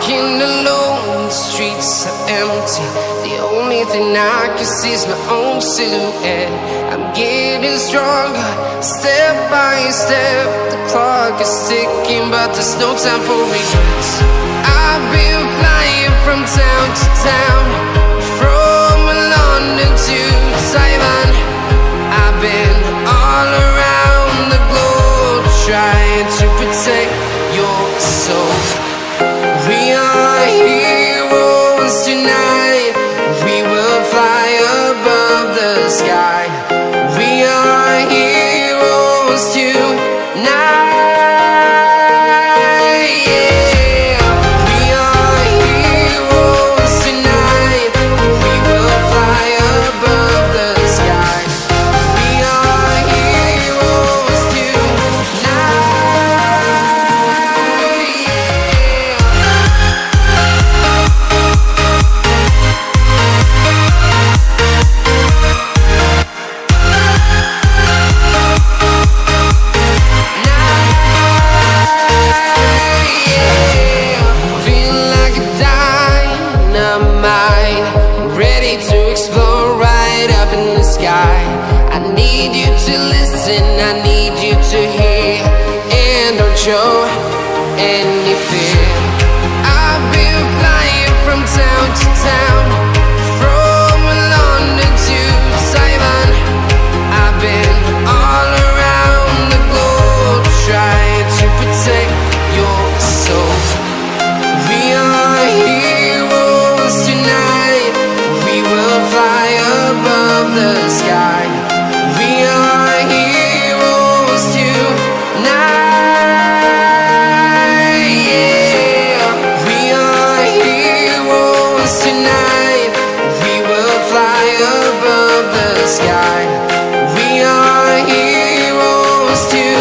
walking alone, the streets are empty. The only thing I can see is my own silhouette. I'm getting stronger, step by step. The clock is ticking, but there's no time for regrets. I've been flying from town to town, from London to Taiwan. I've been all around the globe, trying to protect your soul. We are heroes tonight. We will fly above the sky. We are heroes tonight. Yeah. We are heroes tonight. We will fly above the sky. We are heroes tonight. I need you to listen, I need you to hear, and don't show any fear. I've been flying from town to town, from London to Taiwan. I've been all around the globe, trying to protect your soul. We are heroes tonight. We will fly above the sky. We are heroes tonight. Yeah. We are heroes tonight. We will fly above the sky. We are heroes tonight.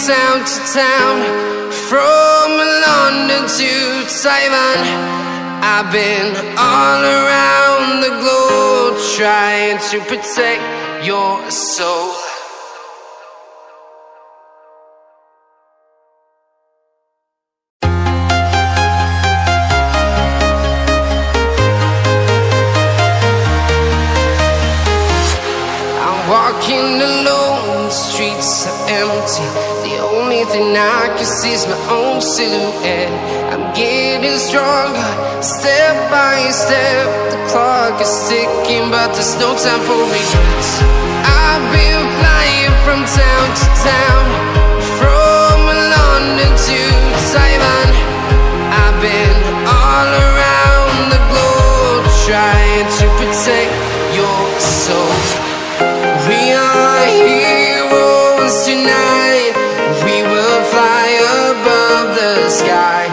Town to town, from London to Taiwan. I've been all around the globe, trying to protect your soul. I'm walking alone, the streets are empty. The only thing I can see is my own silhouette. I'm getting stronger, step by step. The clock is ticking, but there's no time for regrets. I've been flying from town to town, from London to Taiwan. I've been all around the globe, trying to protect your soul. We are heroes tonight. We will fly above the sky.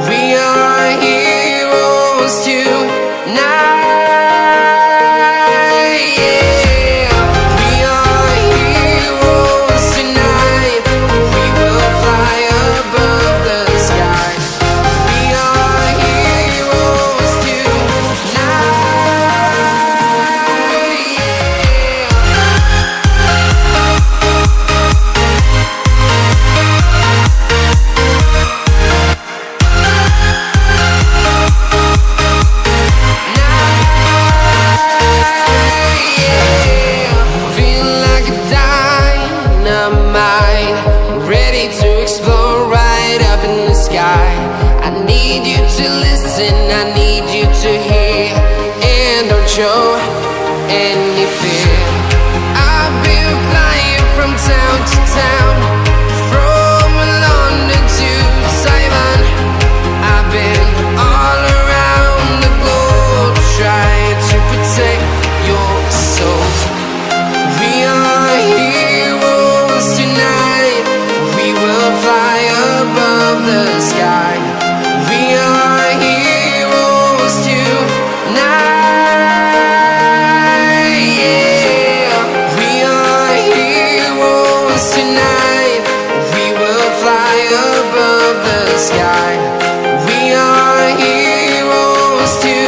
We are heroes tonight. Yeah. We are heroes tonight. We will fly above the sky. We are heroes tonight. I need you to listen, I need you to hear, and don't show any fear. I've been flying from town to town, from London to Taiwan. I've been all around the globe trying to protect your soul. We are heroes tonight. We will fly above the sky. We are heroes tonight. Yeah, we are heroes tonight. We will fly above the sky. We are heroes tonight.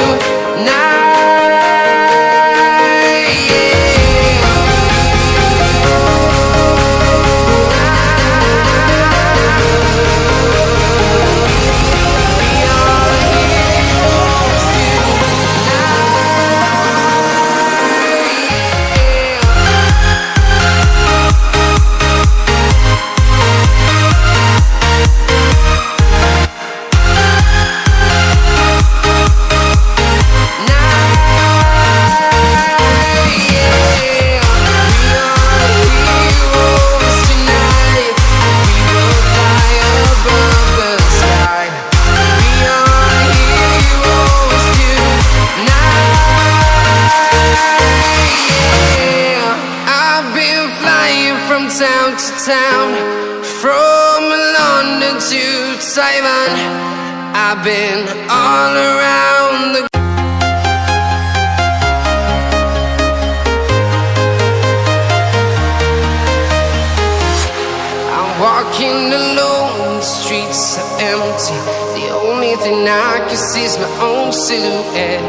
Town to town, from London to Taiwan. I've been all around the I'm walking alone, the streets are empty. The only thing I can see is my own silhouette.